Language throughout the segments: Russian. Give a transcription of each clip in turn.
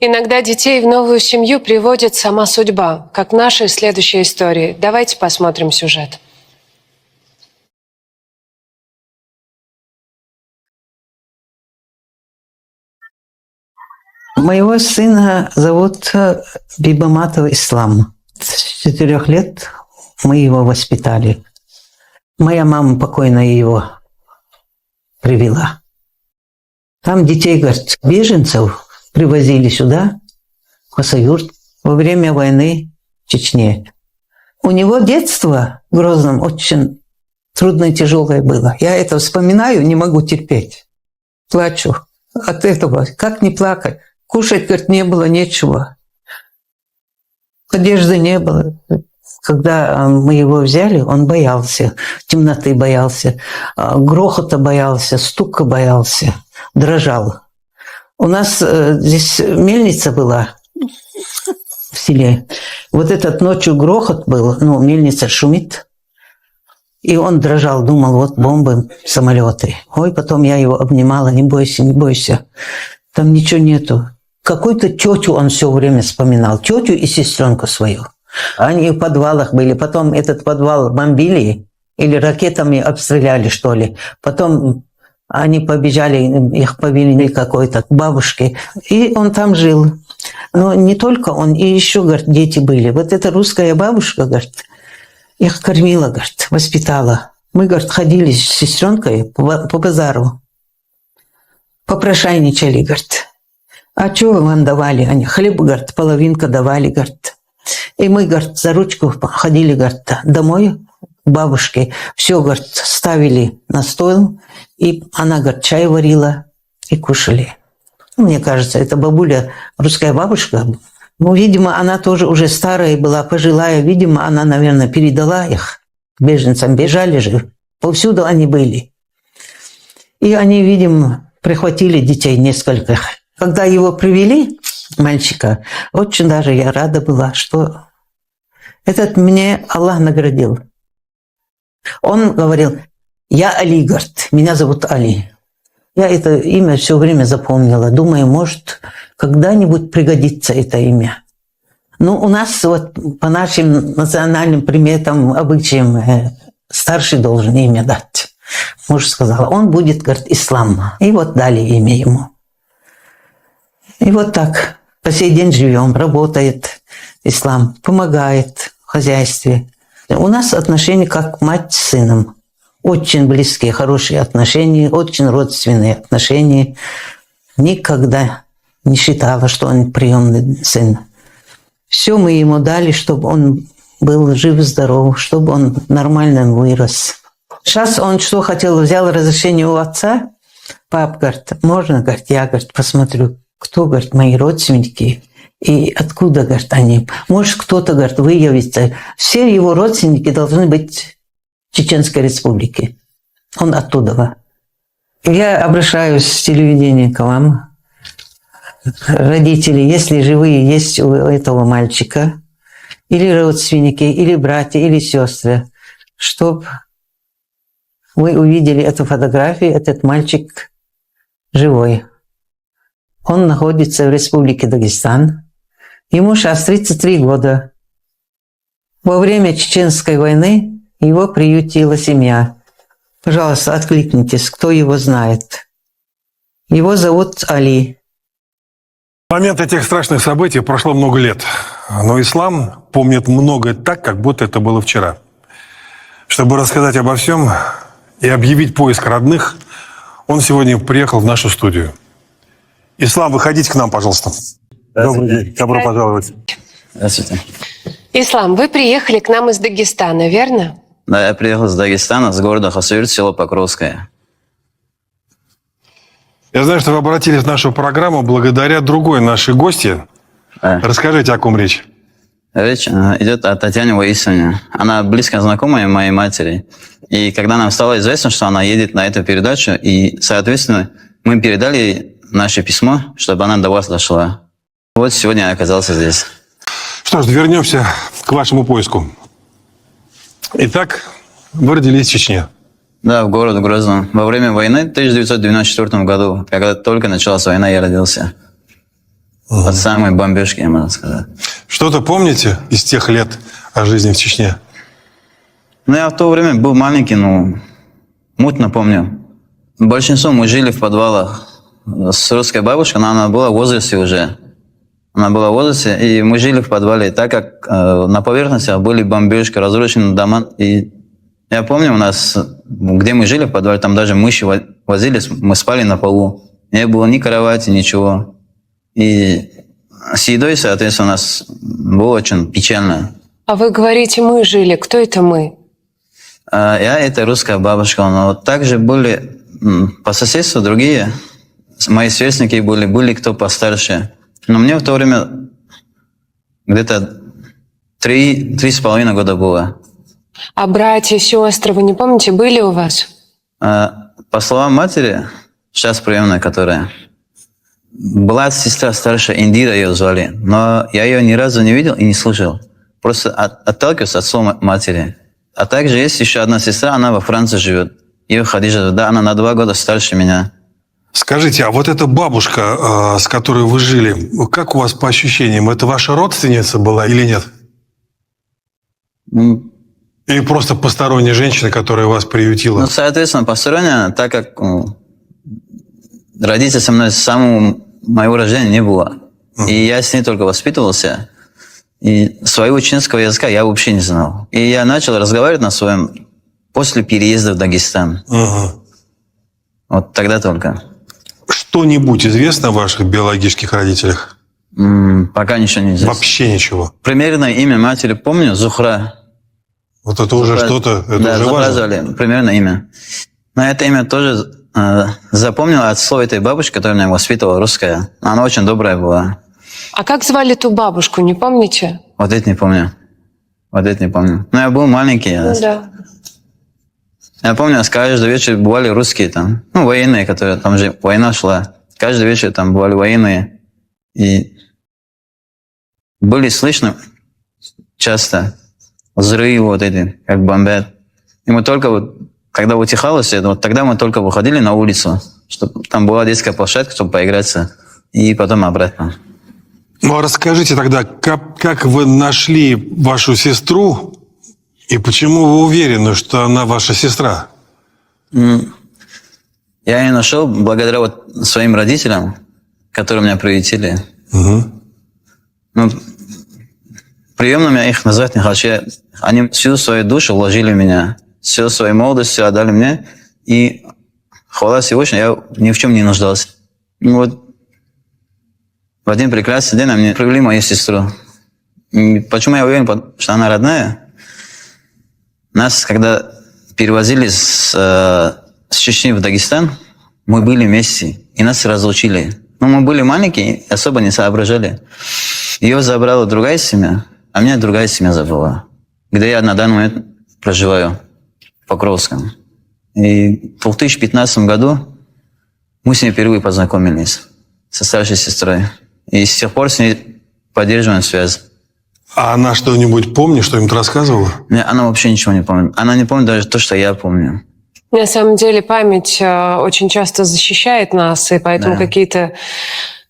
Иногда детей в новую семью приводит сама судьба, как в нашей следующей истории. Давайте посмотрим сюжет. Моего сына зовут Бибаматов Ислам. С 4 лет мы его воспитали. Моя мама покойная его привела. Там детей, говорит, беженцев привозили сюда, в Хасавюрт, во время войны в Чечне. У него детство в Грозном очень трудное и тяжелое было. Я это вспоминаю, не могу терпеть. Плачу от этого. Как не плакать? Кушать, говорит, не было нечего. Одежды не было. Когда мы его взяли, он боялся. Темноты боялся, грохота боялся, стука боялся, дрожал. У нас здесь мельница была в селе. Вот этот ночью грохот был, мельница шумит. И он дрожал, думал, вот бомбы, самолеты. Ой, потом я его обнимала, не бойся, не бойся. Там ничего нету. Какую-то тетю он все время вспоминал. Тетю и сестренку свою. Они в подвалах были. Потом этот подвал бомбили или ракетами обстреляли, что ли. Потом они побежали, их повели какой-то к бабушке. И он там жил. Но не только он, и еще, говорит, дети были. Вот эта русская бабушка, говорит, их кормила, говорит, воспитала. Мы, говорит, ходили с сестренкой по базару. Попрошайничали, говорит. А что вам давали? Они хлеб, говорит, половинка давали, говорит. И мы, говорит, за ручку ходили, говорит, домой к бабушке. Все, говорит, ставили на стол. И она, говорит, чай варила и кушали. Мне кажется, это бабуля, русская бабушка. Видимо, она тоже уже старая была, пожилая. Видимо, она, наверное, передала их беженцам. Бежали же. Повсюду они были. И они, видимо, прихватили детей несколько. Когда его привели, мальчика, очень даже я рада была, что этот мне Аллах наградил. Он говорил, я Али, говорит, меня зовут Али. Я это имя все время запомнила. Думаю, может, когда-нибудь пригодится это имя. Ну, у нас вот по нашим национальным приметам, обычаям, старший должен имя дать. Муж сказал, он будет, говорит, Ислам. И вот дали имя ему. И вот так по сей день живем, работает Ислам, помогает в хозяйстве. У нас отношения как мать с сыном. Очень близкие, хорошие отношения, очень родственные отношения. Никогда не считала, что он приемный сын. Все мы ему дали, чтобы он был жив-здоров, чтобы он нормально вырос. Сейчас он что хотел, взял разрешение у отца. Пап, говорит, можно, говорит, я, говорит, посмотрю, кто, говорит, мои родственники и откуда, говорит, они. Может, кто-то, говорит, выявится. Все его родственники должны быть в Чеченской Республике. Он оттуда. Я обращаюсь с телевидения к вам. Родители, если живые есть у этого мальчика, или родственники, или братья, или сестры, чтобы вы увидели эту фотографию, этот мальчик живой. Он находится в Республике Дагестан. Ему сейчас 33 года. Во время Чеченской войны его приютила семья. Пожалуйста, откликнитесь, кто его знает. Его зовут Али. В момент этих страшных событий прошло много лет. Но ислам помнит многое так, как будто это было вчера. Чтобы рассказать обо всем и объявить поиск родных, он сегодня приехал в нашу студию. Ислам, выходите к нам, пожалуйста. Добрый день. Добро пожаловать. Здравствуйте. Ислам, вы приехали к нам из Дагестана, верно? Да, я приехал из Дагестана, с города Хасавюрт, село Покровское. Я знаю, что вы обратились в нашу программу благодаря другой нашей гости. Да. Расскажите, о ком речь. Речь идет о Татьяне Ваисовне. Она близко знакомая моей матери. И когда нам стало известно, что она едет на эту передачу, и, соответственно, мы передали ей наше письмо, чтобы она до вас дошла. Вот сегодня я оказался здесь. Что ж, вернемся к вашему поиску. Итак, вы родились в Чечне. Да, в городе Грозном. Во время войны в 1994 году, когда только началась война, я родился. От самой бомбежки, можно сказать. Что-то помните из тех лет о жизни в Чечне? Ну, я в то время был маленький, ну, мутно помню. Большинство мы жили в подвалах с русской бабушкой, но она была в возрасте уже. Она была в возрасте, и мы жили в подвале, так как на поверхности были бомбежки, разрушены дома. И я помню, у нас, где мы жили в подвале, там даже мыши возились, мы спали на полу. Не было ни кровати, ничего. И с едой, соответственно, у нас было очень печально. А вы говорите, мы жили. Кто это мы? Я это русская бабушка, но вот также были по соседству другие, мои сверстники были кто постарше. Но мне в то время где-то 3,5 года было. А братья, сестры, вы не помните, были у вас? По словам матери, сейчас приемная, которая была сестра старшая, Индира ее звали, но я ее ни разу не видел и не слышал. Просто отталкивался от слова матери. А также есть еще одна сестра, она во Франции живет. Ее Хадижа, да, она на 2 года старше меня. Скажите, а вот эта бабушка, с которой вы жили, как у вас по ощущениям, это ваша родственница была или нет? Или просто посторонняя женщина, которая вас приютила? Ну, соответственно, посторонняя, так как родители со мной с самого моего рождения не было. И я с ней только воспитывался. И своего чеченского языка я вообще не знал. И я начал разговаривать на своем после переезда в Дагестан. Вот тогда только. Что-нибудь известно о ваших биологических родителях? Пока ничего не известно. Вообще ничего. Примерное имя матери помню, Зухра. Вот это уже что-то, это да, уже важно. запраздновали примерное имя. Но это имя тоже запомнил от слова этой бабушки, которая меня воспитывала, русская. Она очень добрая была. А как звали ту бабушку, не помните? Вот это не помню. Вот это не помню. Но я был маленький. Ну да. Я помню, каждый вечер бывали русские там. Ну, военные, которые там же война шла. Каждый вечер там бывали военные. И были слышны часто взрывы вот эти, как бомбят. И мы только вот, когда утихало все это, вот тогда мы только выходили на улицу, чтобы там была детская площадка, чтобы поиграться. И потом обратно. Ну, а расскажите тогда, как вы нашли вашу сестру и почему вы уверены, что она ваша сестра? Я ее нашел благодаря вот своим родителям, которые меня приютили. Ну, приемными я их назвать не хочу. Они всю свою душу вложили в меня, всю свою молодость все отдали мне. И хвала Всевышнему, я ни в чем не нуждался. Ну, вот в один прекрасный день мне привели мою сестру. И почему я уверен, что она родная? Нас, когда перевозили с Чечни в Дагестан, мы были вместе, и нас разлучили. Но мы были маленькие, особо не соображали. Ее забрала другая семья, а меня другая семья забрала, где я на данный момент проживаю, в Покровском. И в 2015 году мы с ней впервые познакомились, со старшей сестрой. И с тех пор с ней поддерживаем связь. А она что-нибудь помнит, что-нибудь рассказывала? Нет, она вообще ничего не помнит. Она не помнит даже то, что я помню. На самом деле память очень часто защищает нас, и поэтому какие-то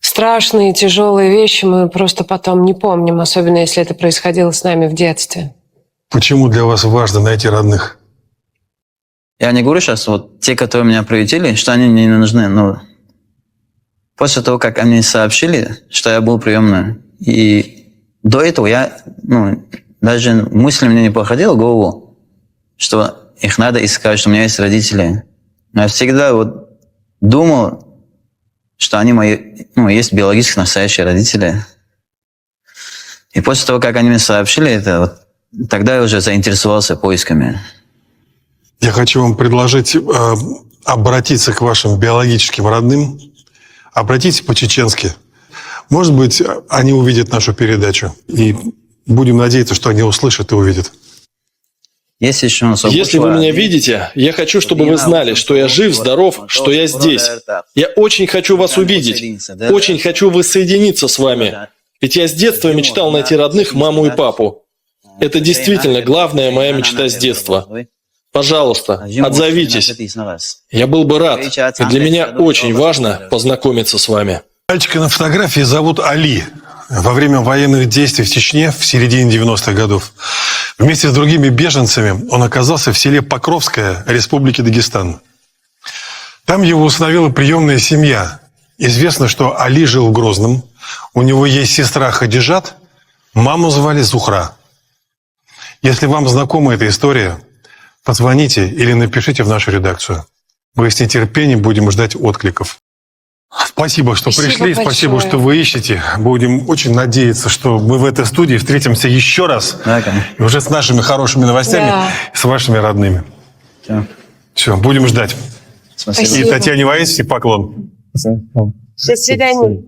страшные, тяжелые вещи мы просто потом не помним, особенно если это происходило с нами в детстве. Почему для вас важно найти родных? Я не говорю сейчас, вот те, которые меня приютили, что они мне не нужны. Но после того, как они сообщили, что я был приемный, и до этого я, даже мысли мне не проходила в голову, что их надо искать, что у меня есть родители. Но я всегда вот думал, что они мои, есть биологически настоящие родители. И после того, как они мне сообщили это, вот, тогда я уже заинтересовался поисками. Я хочу вам предложить обратиться к вашим биологическим родным. Обратитесь по-чеченски. Может быть, они увидят нашу передачу. И будем надеяться, что они услышат и увидят. Если вы меня видите, я хочу, чтобы вы знали, что я жив, здоров, что я здесь. Я очень хочу вас увидеть, очень хочу воссоединиться с вами. Ведь я с детства мечтал найти родных, маму и папу. Это действительно главная моя мечта с детства. Пожалуйста, отзовитесь. Я был бы рад. И для меня очень важно познакомиться с вами. Мальчика на фотографии зовут Али. Во время военных действий в Чечне в середине 90-х годов вместе с другими беженцами он оказался в селе Покровское Республики Дагестан. Там его усыновила приемная семья. Известно, что Али жил в Грозном. У него есть сестра Хадижат, маму звали Зухра. Если вам знакома эта история, позвоните или напишите в нашу редакцию. Мы с нетерпением будем ждать откликов. Спасибо, что Спасибо пришли, большое. спасибо, что вы ищете. Будем очень надеяться, что мы в этой студии встретимся еще раз. Да, конечно. И уже с нашими хорошими новостями, Да. с вашими родными. Всё. Все, будем ждать. Спасибо. Спасибо. И Татьяне Ваисовне поклон. До свидания.